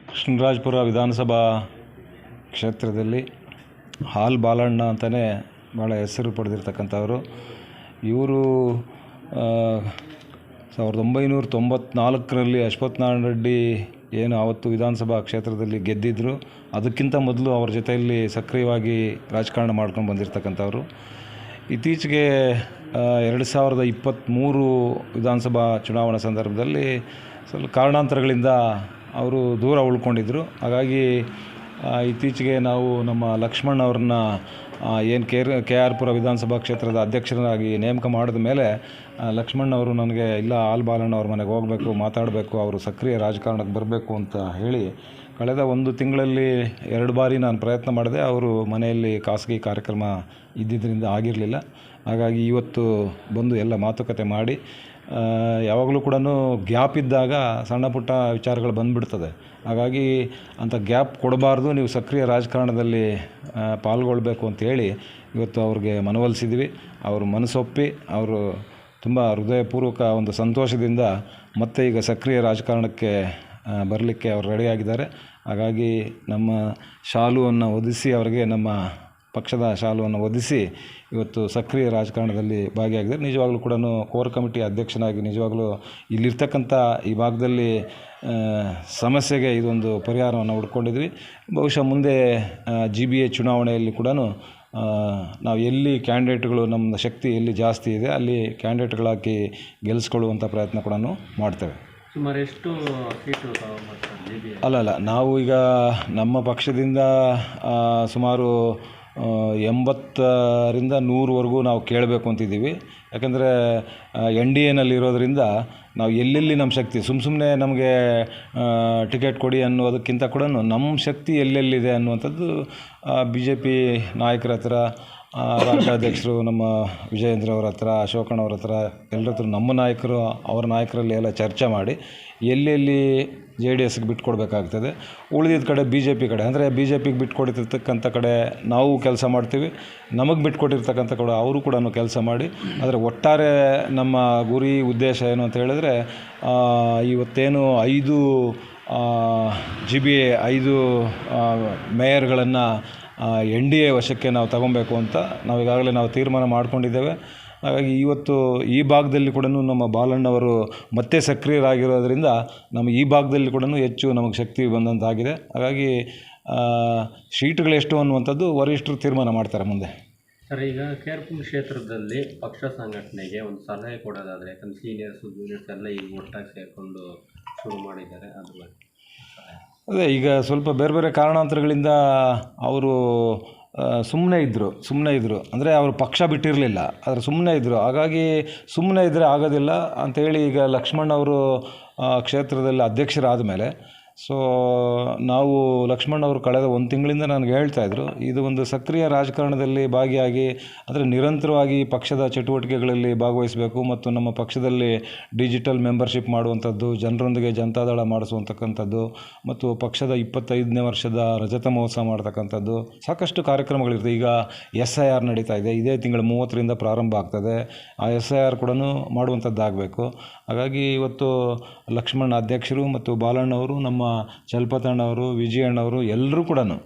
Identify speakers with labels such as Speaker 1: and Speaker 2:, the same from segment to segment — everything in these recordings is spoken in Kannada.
Speaker 1: ಕೃಷ್ಣರಾಜಪುರ ವಿಧಾನಸಭಾ ಕ್ಷೇತ್ರದಲ್ಲಿ ಹಾಲ್ ಬಾಲಣ್ಣ ಅಂತಲೇ ಭಾಳ ಹೆಸರು ಪಡೆದಿರ್ತಕ್ಕಂಥವರು. ಇವರು 1994ರಲ್ಲಿ ಅಶ್ವತ್ಥನಾರಾಯಣ ರೆಡ್ಡಿ ಏನು ಆವತ್ತು ವಿಧಾನಸಭಾ ಕ್ಷೇತ್ರದಲ್ಲಿ ಗೆದ್ದಿದ್ದರು, ಅದಕ್ಕಿಂತ ಮೊದಲು ಅವ್ರ ಜೊತೆಯಲ್ಲಿ ಸಕ್ರಿಯವಾಗಿ ರಾಜಕಾರಣ ಮಾಡ್ಕೊಂಡು ಬಂದಿರತಕ್ಕಂಥವ್ರು. ಇತ್ತೀಚೆಗೆ 2023 ವಿಧಾನಸಭಾ ಚುನಾವಣಾ ಸಂದರ್ಭದಲ್ಲಿ ಸ್ವಲ್ಪ ಕಾರಣಾಂತರಗಳಿಂದ ಅವರು ದೂರ ಉಳ್ಕೊಂಡಿದ್ದರು. ಹಾಗಾಗಿ ಇತ್ತೀಚೆಗೆ ನಾವು ನಮ್ಮ ಲಕ್ಷ್ಮಣ್ ಅವ್ರನ್ನ ಏನು KR ಪುರ ವಿಧಾನಸಭಾ ಕ್ಷೇತ್ರದ ಅಧ್ಯಕ್ಷರಾಗಿ ನೇಮಕ ಮಾಡಿದ ಮೇಲೆ ಲಕ್ಷ್ಮಣ್ ಅವರು ನನಗೆ ಇಲ್ಲ ಹಾಲ್ ಬಾಲಣ್ಣ ಅವ್ರ ಮನೆಗೆ ಹೋಗಬೇಕು, ಮಾತಾಡಬೇಕು, ಅವರು ಸಕ್ರಿಯ ರಾಜಕಾರಣಕ್ಕೆ ಬರಬೇಕು ಅಂತ ಹೇಳಿ ಕಳೆದ 1 ತಿಂಗಳಲ್ಲಿ 2 ಬಾರಿ ನಾನು ಪ್ರಯತ್ನ ಮಾಡಿದೆ. ಅವರು ಮನೆಯಲ್ಲಿ ಖಾಸಗಿ ಕಾರ್ಯಕ್ರಮ ಇದ್ದಿದ್ದರಿಂದ ಆಗಿರಲಿಲ್ಲ. ಹಾಗಾಗಿ ಇವತ್ತು ಬಂದು ಎಲ್ಲ ಮಾತುಕತೆ ಮಾಡಿ, ಯಾವಾಗಲೂ ಕೂಡ ಗ್ಯಾಪ್ ಇದ್ದಾಗ ಸಣ್ಣ ಪುಟ್ಟ ವಿಚಾರಗಳು ಬಂದುಬಿಡ್ತದೆ. ಹಾಗಾಗಿ ಅಂಥ ಗ್ಯಾಪ್ ಕೊಡಬಾರ್ದು, ನೀವು ಸಕ್ರಿಯ ರಾಜಕಾರಣದಲ್ಲಿ ಪಾಲ್ಗೊಳ್ಬೇಕು ಅಂತೇಳಿ ಇವತ್ತು ಅವ್ರಿಗೆ ಮನವೊಲಿಸಿದ್ವಿ. ಅವರು ಮನಸ್ಸೊಪ್ಪಿ ಅವರು ತುಂಬ ಹೃದಯಪೂರ್ವಕ ಒಂದು ಸಂತೋಷದಿಂದ ಮತ್ತೆ ಈಗ ಸಕ್ರಿಯ ರಾಜಕಾರಣಕ್ಕೆ ಬರಲಿಕ್ಕೆ ಅವರು ರೆಡಿಯಾಗಿದ್ದಾರೆ. ಹಾಗಾಗಿ ನಮ್ಮ ಶಾಲುವನ್ನು ಹೊದಿಸಿ, ಅವರಿಗೆ ನಮ್ಮ ಪಕ್ಷದ ಶಾಲುವನ್ನು ಹೊದಿಸಿ ಇವತ್ತು ಸಕ್ರಿಯ ರಾಜಕಾರಣದಲ್ಲಿ ಭಾಗಿಯಾಗಿದ್ದಾರೆ. ನಿಜವಾಗ್ಲೂ ಕೂಡ ಕೋರ್ ಕಮಿಟಿ ಅಧ್ಯಕ್ಷನಾಗಿ ನಿಜವಾಗ್ಲೂ ಇಲ್ಲಿರ್ತಕ್ಕಂಥ ಈ ಭಾಗದಲ್ಲಿ ಸಮಸ್ಯೆಗೆ ಇದೊಂದು ಪರಿಹಾರವನ್ನು ಹುಡ್ಕೊಂಡಿದ್ವಿ. ಬಹುಶಃ ಮುಂದೆ GBA ಚುನಾವಣೆಯಲ್ಲಿ ಕೂಡ ನಾವು ಎಲ್ಲಿ ಕ್ಯಾಂಡಿಡೇಟ್ಗಳು ನಮ್ಮ ಶಕ್ತಿ ಎಲ್ಲಿ ಜಾಸ್ತಿ ಇದೆ ಅಲ್ಲಿ ಕ್ಯಾಂಡಿಡೇಟ್ಗಳಾಕಿ ಗೆಲ್ಲಿಸ್ಕೊಳ್ಳುವಂಥ ಪ್ರಯತ್ನ ಕೂಡ ಮಾಡ್ತೇವೆ.
Speaker 2: ಸುಮಾರು ಎಷ್ಟು ಸೀಟು
Speaker 1: ಅಲ್ಲ ನಾವು ಈಗ ನಮ್ಮ ಪಕ್ಷದಿಂದ ಸುಮಾರು 80ರಿಂದ 100ವರೆಗೂ ನಾವು ಕೇಳಬೇಕು ಅಂತಿದ್ದೀವಿ. ಯಾಕಂದರೆ NDAನಲ್ಲಿರೋದ್ರಿಂದ ನಾವು ಎಲ್ಲೆಲ್ಲಿ ನಮ್ಮ ಶಕ್ತಿ ಸುಮ್ಮನೆ ನಮಗೆ ಟಿಕೆಟ್ ಕೊಡಿ ಅನ್ನೋದಕ್ಕಿಂತ ಕೂಡ ನಮ್ಮ ಶಕ್ತಿ ಎಲ್ಲೆಲ್ಲಿದೆ ಅನ್ನುವಂಥದ್ದು BJP ನಾಯಕರ ಹತ್ರ, ರಾಜ್ಯಾಧ್ಯಕ್ಷರು ನಮ್ಮ ವಿಜಯೇಂದ್ರ ಅವರ ಹತ್ರ, ಅಶೋಕಣ್ಣವ್ರ ಹತ್ರ, ಎಲ್ಲರ ಹತ್ರ ನಮ್ಮ ನಾಯಕರು ಅವರ ನಾಯಕರಲ್ಲಿ ಎಲ್ಲ ಚರ್ಚೆ ಮಾಡಿ ಎಲ್ಲೆಲ್ಲಿ JDSಗೆ ಬಿಟ್ಕೊಡ್ಬೇಕಾಗ್ತದೆ, ಉಳಿದಿದ್ದ ಕಡೆ BJP ಕಡೆ ಅಂದರೆ BJPಗೆ ಬಿಟ್ಕೊಟ್ಟಿರ್ತಕ್ಕಂಥ ಕಡೆ ನಾವು ಕೆಲಸ ಮಾಡ್ತೀವಿ, ನಮಗೆ ಬಿಟ್ಕೊಟ್ಟಿರ್ತಕ್ಕಂಥ ಕಡೆ ಅವರು ಕೂಡ ಕೆಲಸ ಮಾಡಿ. ಆದರೆ ಒಟ್ಟಾರೆ ನಮ್ಮ ಗುರಿ ಉದ್ದೇಶ ಏನು ಅಂತ ಹೇಳಿದ್ರೆ ಇವತ್ತೇನು 5 GBA 5 ಮೇಯರ್ಗಳನ್ನು NDA ವಶಕ್ಕೆ ನಾವು ತಗೊಬೇಕು ಅಂತ ಈಗಾಗಲೇ ನಾವು ತೀರ್ಮಾನ ಮಾಡ್ಕೊಂಡಿದ್ದೇವೆ. ಹಾಗಾಗಿ ಇವತ್ತು ಈ ಭಾಗದಲ್ಲಿ ಕೂಡ ನಮ್ಮ ಬಾಲಣ್ಣವರು ಮತ್ತೆ ಸಕ್ರಿಯರಾಗಿರೋದ್ರಿಂದ ನಮಗೆ ಈ ಭಾಗದಲ್ಲಿ ಕೂಡ ಹೆಚ್ಚು ನಮಗೆ ಶಕ್ತಿ ಬಂದಂತಾಗಿದೆ. ಹಾಗಾಗಿ ಸೀಟುಗಳೆಷ್ಟು ಅನ್ನುವಂಥದ್ದು ವರಿಷ್ಠರು ತೀರ್ಮಾನ ಮಾಡ್ತಾರೆ ಮುಂದೆ.
Speaker 2: ಸರ್, ಈಗ KR ಪುರ ಕ್ಷೇತ್ರದಲ್ಲಿ ಪಕ್ಷ ಸಂಘಟನೆಗೆ ಒಂದು ಸಲಹೆ ಕೊಡೋದಾದರೆ, ಯಾಕಂದರೆ ಸೀನಿಯರ್ಸು ಜೂನಿಯರ್ಸ್ ಎಲ್ಲ ಈಗ ಒಟ್ಟಾಗಿ ಸೇರಿಕೊಂಡು ಶುರು ಮಾಡಿದ್ದಾರೆ,
Speaker 1: ಅದೇ ಈಗ ಸ್ವಲ್ಪ ಬೇರೆ ಬೇರೆ ಕಾರಣಾಂತರಗಳಿಂದ ಅವರು ಸುಮ್ಮನೆ ಇದ್ದರು ಅಂದರೆ ಅವರು ಪಕ್ಷ ಬಿಟ್ಟಿರಲಿಲ್ಲ, ಆದರೆ ಸುಮ್ಮನೆ ಇದ್ದರು. ಹಾಗಾಗಿ ಸುಮ್ಮನೆ ಇದ್ದರೆ ಆಗೋದಿಲ್ಲ ಅಂಥೇಳಿ ಈಗ ಲಕ್ಷ್ಮಣ್ ಅವರು ಕ್ಷೇತ್ರದಲ್ಲಿ ಅಧ್ಯಕ್ಷರಾದ ಮೇಲೆ ನಾವು ಲಕ್ಷ್ಮಣ್ ಅವರು ಕಳೆದ 1 ತಿಂಗಳಿಂದ ನನಗೆ ಹೇಳ್ತಾಯಿದ್ರು, ಇದು ಒಂದು ಸಕ್ರಿಯ ರಾಜಕಾರಣದಲ್ಲಿ ಭಾಗಿಯಾಗಿ ಅಂದರೆ ನಿರಂತರವಾಗಿ ಪಕ್ಷದ ಚಟುವಟಿಕೆಗಳಲ್ಲಿ ಭಾಗವಹಿಸಬೇಕು ಮತ್ತು ನಮ್ಮ ಪಕ್ಷದಲ್ಲಿ ಡಿಜಿಟಲ್ ಮೆಂಬರ್ಶಿಪ್ ಮಾಡುವಂಥದ್ದು, ಜನರೊಂದಿಗೆ ಜನತಾದಳ ಮಾಡಿಸುವಂತಕ್ಕಂಥದ್ದು ಮತ್ತು ಪಕ್ಷದ 25ನೇ ವರ್ಷದ ರಜತ ಮಹೋತ್ಸವ ಮಾಡ್ತಕ್ಕಂಥದ್ದು ಸಾಕಷ್ಟು ಕಾರ್ಯಕ್ರಮಗಳಿರ್ತದೆ. ಈಗ SIR ನಡೀತಾ ಇದೆ, ಇದೇ ತಿಂಗಳು 30ರಿಂದ ಪ್ರಾರಂಭ ಆಗ್ತದೆ. ಆ SIR ಕೂಡ ಮಾಡುವಂಥದ್ದಾಗಬೇಕು. ಹಾಗಾಗಿ ಇವತ್ತು ಲಕ್ಷ್ಮಣ್ ಅಧ್ಯಕ್ಷರು ಮತ್ತು ಬಾಲಣ್ಣವರು, ನಮ್ಮ ಚಲಪತಣ್ಣವರು, ವಿಜಯಣ್ಣವರು ಎಲ್ಲರೂ ಕೂಡ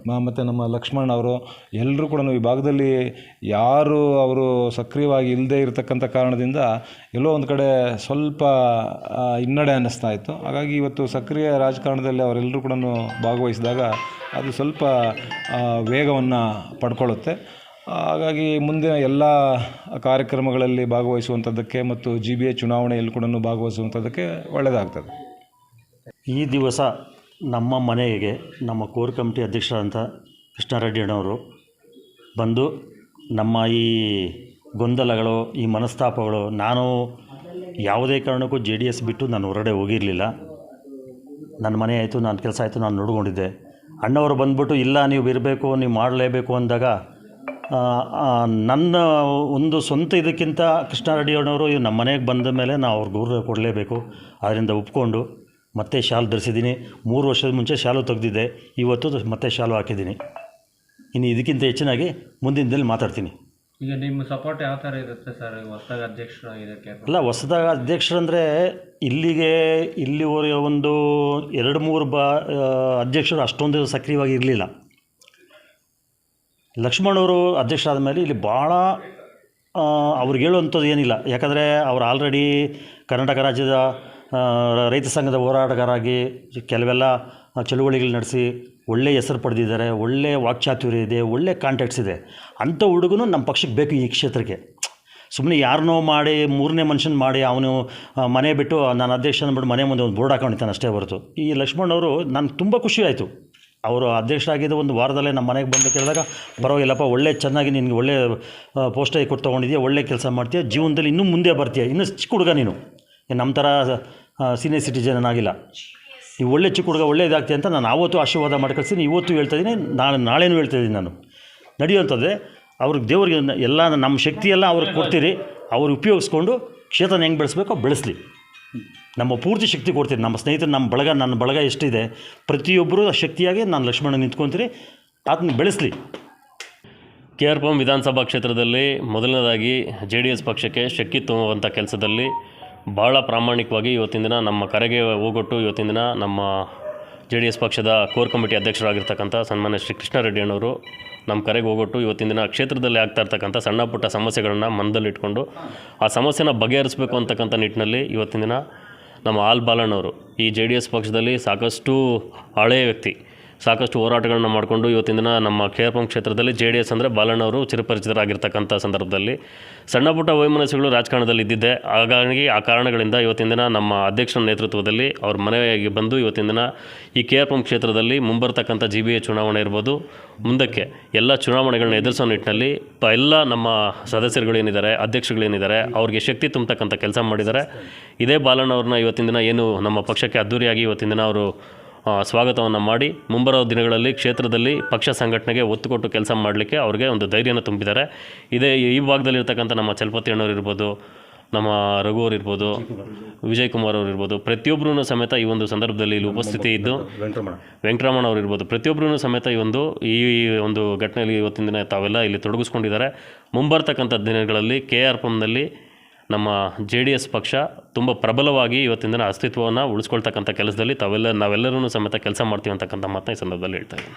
Speaker 1: ಮತ್ತು ನಮ್ಮ ಲಕ್ಷ್ಮಣ್ ಅವರು ಎಲ್ಲರೂ ಕೂಡ ಈ ಭಾಗದಲ್ಲಿ ಯಾರು ಅವರು ಸಕ್ರಿಯವಾಗಿ ಇಲ್ಲದೆ ಇರತಕ್ಕಂಥ ಕಾರಣದಿಂದ ಎಲ್ಲೋ ಒಂದು ಕಡೆ ಸ್ವಲ್ಪ ಹಿನ್ನಡೆ ಅನ್ನಿಸ್ತಾ ಇತ್ತು. ಹಾಗಾಗಿ ಇವತ್ತು ಸಕ್ರಿಯ ರಾಜಕಾರಣದಲ್ಲಿ ಅವರೆಲ್ಲರೂ ಕೂಡ ಭಾಗವಹಿಸಿದಾಗ ಅದು ಸ್ವಲ್ಪ ವೇಗವನ್ನು ಪಡ್ಕೊಳ್ಳುತ್ತೆ. ಹಾಗಾಗಿ ಮುಂದಿನ ಎಲ್ಲ ಕಾರ್ಯಕ್ರಮಗಳಲ್ಲಿ ಭಾಗವಹಿಸುವಂಥದ್ದಕ್ಕೆ ಮತ್ತು GBA ಚುನಾವಣೆಯಲ್ಲಿ ಕೂಡ ಭಾಗವಹಿಸುವಂಥದ್ದಕ್ಕೆ ಒಳ್ಳೆಯದಾಗ್ತದೆ.
Speaker 3: ಈ ದಿವಸ ನಮ್ಮ ಮನೆಗೆ ನಮ್ಮ ಕೋರ್ ಕಮಿಟಿ ಅಧ್ಯಕ್ಷರಾದಂಥ ಕೃಷ್ಣಾರೆಡ್ಡಿ ಅಣ್ಣವರು ಬಂದು ನಮ್ಮ ಈ ಗೊಂದಲಗಳು, ಈ ಮನಸ್ತಾಪಗಳು, ನಾನು ಯಾವುದೇ ಕಾರಣಕ್ಕೂ JDS ಬಿಟ್ಟು ನಾನು ಹೊರಗಡೆ ಹೋಗಿರಲಿಲ್ಲ. ನನ್ನ ಮನೆ ಆಯಿತು, ನನ್ನ ಕೆಲಸ ಆಯಿತು, ನಾನು ನೋಡ್ಕೊಂಡಿದ್ದೆ. ಅಣ್ಣವರು ಬಂದ್ಬಿಟ್ಟು ಇಲ್ಲ ನೀವು ಇರಬೇಕು, ನೀವು ಮಾಡಲೇಬೇಕು ಅಂದಾಗ ನನ್ನ ಒಂದು ಸ್ವಂತ ಇದಕ್ಕಿಂತ ಕೃಷ್ಣಾರೆಡ್ಡಿ ಅಣ್ಣವರು ನಮ್ಮ ಮನೆಗೆ ಬಂದ ಮೇಲೆ ನಾವು ಅವ್ರಿಗೆ ಗೌರವ ಕೊಡಲೇಬೇಕು. ಅದರಿಂದ ಒಪ್ಕೊಂಡು ಮತ್ತೆ ಶಾಲು ಧರಿಸಿದ್ದೀನಿ. 3 ವರ್ಷದ ಮುಂಚೆ ಶಾಲು ತೆಗೆದಿದ್ದೆ, ಇವತ್ತು ಮತ್ತೆ ಶಾಲು ಹಾಕಿದ್ದೀನಿ. ಇನ್ನು ಇದಕ್ಕಿಂತ ಹೆಚ್ಚಿನಾಗಿ ಮುಂದಿನ ದಿನದಲ್ಲಿ ಮಾತಾಡ್ತೀನಿ.
Speaker 2: ಈಗ ನಿಮ್ಮ ಸಪೋರ್ಟ್ ಯಾವ ಥರ ಇರುತ್ತೆ ಸರ್ ಹೊಸದಾಗಿ ಅಧ್ಯಕ್ಷರಾಗಿದೆ ಕೇರ್ಪುರ್?
Speaker 3: ಅಲ್ಲ, ಹೊಸದಾಗಿ ಅಧ್ಯಕ್ಷರಂದರೆ ಇಲ್ಲಿವರೆಗೆ ಒಂದು 2-3 ಅಧ್ಯಕ್ಷರು ಅಷ್ಟೊಂದು ಸಕ್ರಿಯವಾಗಿ ಇರಲಿಲ್ಲ. ಲಕ್ಷ್ಮಣವರು ಅಧ್ಯಕ್ಷರಾದ ಮೇಲೆ ಇಲ್ಲಿ ಭಾಳ ಅವ್ರಿಗೆ ಹೇಳುವಂಥದ್ದು ಏನಿಲ್ಲ. ಯಾಕಂದರೆ ಅವರು ಆಲ್ರೆಡಿ ಕರ್ನಾಟಕ ರಾಜ್ಯದ ರೈತ ಸಂಘದ ಹೋರಾಟಗಾರಾಗಿ ಕೆಲವೆಲ್ಲ ಚಳುವಳಿಗಳು ನಡೆಸಿ ಒಳ್ಳೆಯ ಹೆಸರು ಪಡೆದಿದ್ದಾರೆ. ಒಳ್ಳೆಯ ವಾಕ್ಚಾತುರ್ಯ ಇದೆ, ಒಳ್ಳೆಯ ಕಾಂಟ್ಯಾಕ್ಟ್ಸ್ ಇದೆ. ಅಂಥ ಹುಡುಗನು ನಮ್ಮ ಪಕ್ಷಕ್ಕೆ ಬೇಕು ಈ ಕ್ಷೇತ್ರಕ್ಕೆ. ಸುಮ್ಮನೆ ಯಾರನ್ನೋ ಮಾಡಿ 3ನೇ ಮನುಷ್ಯನ ಮಾಡಿ ಅವನು ಮನೆ ಬಿಟ್ಟು ನಾನು ಅಧ್ಯಕ್ಷ ಅಂದ್ಬಿಟ್ಟು ಮನೆ ಮುಂದೆ ಒಂದು ಬೋರ್ಡ್ ಹಾಕೊಂಡಿದ್ದಾನೆ ಅಷ್ಟೇ ಹೊರತು. ಈ ಲಕ್ಷ್ಮಣವರು ನನಗೆ ತುಂಬ ಖುಷಿ ಆಯಿತು. ಅವರು ಅಧ್ಯಕ್ಷರಾಗಿದ್ದ ಒಂದು ವಾರದಲ್ಲೇ ನಮ್ಮ ಮನೆಗೆ ಬಂದು ಕೇಳಿದಾಗ, ಪರವಾಗಿಲ್ಲಪ್ಪ, ಒಳ್ಳೆ ಚೆನ್ನಾಗಿ ನಿನಗೆ ಒಳ್ಳೆ ಪೋಸ್ಟಾಗಿ ಕೊಟ್ಟು ತೊಗೊಂಡಿದ್ದೀಯ, ಒಳ್ಳೆ ಕೆಲಸ ಮಾಡ್ತೀಯ, ಜೀವನದಲ್ಲಿ ಇನ್ನೂ ಮುಂದೆ ಬರ್ತೀಯ, ಇನ್ನೂ ಚಿಕ್ಕ ಹುಡುಗ ನೀನು, ನಮ್ಮ ಥರ ಸೀನಿಯರ್ ಸಿಟಿಜನ್ ಆಗಿಲ್ಲ, ಈ ಒಳ್ಳೆ ಚಿಕ್ಕ ಹುಡುಗ ಒಳ್ಳೆ ಇದಾಗ್ತೀಯ ಅಂತ ನಾನು ಆವತ್ತು ಆಶೀರ್ವಾದ ಮಾಡಿ ಕಳಿಸ್ತೀನಿ. ಇವತ್ತು ಹೇಳ್ತಾಯಿದ್ದೀನಿ, ನಾಳೆನೂ ಹೇಳ್ತಾಯಿದ್ದೀನಿ. ನಾನು ನಡೆಯುವಂಥದ್ದೇ ಅವ್ರಿಗೆ ದೇವ್ರಿಗೆ ಎಲ್ಲ ನಮ್ಮ ಶಕ್ತಿಯೆಲ್ಲ ಅವ್ರಿಗೆ ಕೊಡ್ತೀರಿ. ಅವ್ರು ಉಪಯೋಗಿಸ್ಕೊಂಡು ಕ್ಷೇತ್ರನ ಹೆಂಗೆ ಬೆಳೆಸ್ಬೇಕೋ ಬೆಳೆಸಲಿ. ನಮ್ಮ ಪೂರ್ತಿ ಶಕ್ತಿ ಕೊಡ್ತೀರಿ. ನಮ್ಮ ಸ್ನೇಹಿತರು, ನನ್ನ ಬಳಗ ಎಷ್ಟಿದೆ ಪ್ರತಿಯೊಬ್ಬರೂ ಶಕ್ತಿಯಾಗಿ ನಾನು ಲಕ್ಷ್ಮಣ ನಿಂತ್ಕೊತೀರಿ, ಅದನ್ನ ಬೆಳೆಸಲಿ.
Speaker 4: KR-ಪುರಂ ವಿಧಾನಸಭಾ ಕ್ಷೇತ್ರದಲ್ಲಿ ಮೊದಲನೇದಾಗಿ JDS ಪಕ್ಷಕ್ಕೆ ಶಕ್ತಿ ತುಂಬುವಂಥ ಕೆಲಸದಲ್ಲಿ ಭಾಳ ಪ್ರಾಮಾಣಿಕವಾಗಿ ಇವತ್ತಿನ ದಿನ ನಮ್ಮ ಕರೆಗೆ ಹೋಗೊಟ್ಟು ಇವತ್ತಿನ ದಿನ ನಮ್ಮ JDS ಪಕ್ಷದ ಕೋರ್ ಕಮಿಟಿ ಅಧ್ಯಕ್ಷರಾಗಿರ್ತಕ್ಕಂಥ ಸನ್ಮಾನ್ಯ ಶ್ರೀ ಕೃಷ್ಣಾರೆಡ್ಡಿ ಅಣ್ಣವರು ನಮ್ಮ ಕರೆಗೆ ಹೋಗೊಟ್ಟು ಇವತ್ತಿನ ದಿನ ಕ್ಷೇತ್ರದಲ್ಲಿ ಆಗ್ತಾ ಇರ್ತಕ್ಕಂಥ ಸಣ್ಣ ಪುಟ್ಟ ಸಮಸ್ಯೆಗಳನ್ನು ಮನದಲ್ಲಿಟ್ಕೊಂಡು ಆ ಸಮಸ್ಯೆನ ಬಗೆಹರಿಸಬೇಕು ಅಂತಕ್ಕಂಥ ನಿಟ್ಟಿನಲ್ಲಿ ಇವತ್ತಿನ ದಿನ ನಮ್ಮ ಆಲ್ ಬಾಲಣ್ಣವರು ಈ JDS ಪಕ್ಷದಲ್ಲಿ ಸಾಕಷ್ಟು ಹಳೆಯ ವ್ಯಕ್ತಿ, ಸಾಕಷ್ಟು ಹೋರಾಟಗಳನ್ನ ಮಾಡಿಕೊಂಡು ಇವತ್ತಿನ ದಿನ ನಮ್ಮ KR-ಪುರಂ ಕ್ಷೇತ್ರದಲ್ಲಿ JDS ಅಂದರೆ ಬಾಲಣ್ಣವರು ಚಿರಪರಿಚಿತರಾಗಿರ್ತಕ್ಕಂಥ ಸಂದರ್ಭದಲ್ಲಿ ಸಣ್ಣ ಪುಟ್ಟ ವೈಮನಸ್ಸುಗಳು ರಾಜಕಾರಣದಲ್ಲಿ ಇದ್ದಿದ್ದೆ. ಹಾಗಾಗಿ ಆ ಕಾರಣಗಳಿಂದ ಇವತ್ತಿನ ದಿನ ನಮ್ಮ ಅಧ್ಯಕ್ಷರ ನೇತೃತ್ವದಲ್ಲಿ ಅವ್ರ ಮನೆಗೆ ಬಂದು ಇವತ್ತಿನ ದಿನ ಈ KR-ಪುರಂ ಕ್ಷೇತ್ರದಲ್ಲಿ ಮುಂಬರ್ತಕ್ಕಂಥ GBA ಚುನಾವಣೆ ಇರ್ಬೋದು, ಮುಂದಕ್ಕೆ ಎಲ್ಲ ಚುನಾವಣೆಗಳನ್ನ ಎದುರಿಸೋ ನಿಟ್ಟಿನಲ್ಲಿ ಎಲ್ಲ ನಮ್ಮ ಸದಸ್ಯರುಗಳೇನಿದ್ದಾರೆ, ಅಧ್ಯಕ್ಷರುಗಳೇನಿದ್ದಾರೆ, ಅವ್ರಿಗೆ ಶಕ್ತಿ ತುಂಬತಕ್ಕಂಥ ಕೆಲಸ ಮಾಡಿದ್ದಾರೆ. ಇದೇ ಬಾಲಣ್ಣವ್ರನ್ನ ಇವತ್ತಿನ ದಿನ ಏನು ನಮ್ಮ ಪಕ್ಷಕ್ಕೆ ಅದ್ದೂರಿಯಾಗಿ ಇವತ್ತಿನ ದಿನ ಅವರು ಸ್ವಾಗತವನ್ನು ಮಾಡಿ ಮುಂಬರೋ ದಿನಗಳಲ್ಲಿ ಕ್ಷೇತ್ರದಲ್ಲಿ ಪಕ್ಷ ಸಂಘಟನೆಗೆ ಒತ್ತು ಕೊಟ್ಟು ಕೆಲಸ ಮಾಡಲಿಕ್ಕೆ ಅವ್ರಿಗೆ ಒಂದು ಧೈರ್ಯನ ತುಂಬಿದ್ದಾರೆ. ಇದೇ ಈ ಭಾಗದಲ್ಲಿರ್ತಕ್ಕಂಥ ನಮ್ಮ ಚಲಪತಿ ಅಣ್ಣವ್ರು ಇರ್ಬೋದು, ನಮ್ಮ ರಘು ಅವ್ರು ಇರ್ಬೋದು, ವಿಜಯ್ ಕುಮಾರ್ ಅವರು ಇರ್ಬೋದು, ಪ್ರತಿಯೊಬ್ಬರೂ ಸಮೇತ ಈ ಒಂದು ಸಂದರ್ಭದಲ್ಲಿ ಇಲ್ಲಿ ಉಪಸ್ಥಿತಿ ಇದ್ದು, ವೆಂಕಟರಮಣ ಅವರು ಇರ್ಬೋದು, ಪ್ರತಿಯೊಬ್ಬರೂ ಸಮೇತ ಈ ಒಂದು ಘಟನೆಯಲ್ಲಿ ಇವತ್ತಿನ ದಿನ ತಾವೆಲ್ಲ ಇಲ್ಲಿ ತೊಡಗಿಸ್ಕೊಂಡಿದ್ದಾರೆ. ಮುಂಬರ್ತಕ್ಕಂಥ ದಿನಗಳಲ್ಲಿ KR-ಪುರಂನಲ್ಲಿ ನಮ್ಮ JDS ಪಕ್ಷ ತುಂಬ ಪ್ರಬಲವಾಗಿ ಇವತ್ತಿನ ದಿನ ಅಸ್ತಿತ್ವವನ್ನು ಉಳಿಸ್ಕೊಳ್ತಕ್ಕಂಥ ಕೆಲಸದಲ್ಲಿ ನಾವೆಲ್ಲರೂ ಸಮೇತ ಕೆಲಸ ಮಾಡ್ತೀವಿ ಅಂತಕ್ಕಂಥ ಮಾತನ್ನ ಈ ಸಂದರ್ಭದಲ್ಲಿ ಹೇಳ್ತಾ ಇದ್ದೀನಿ.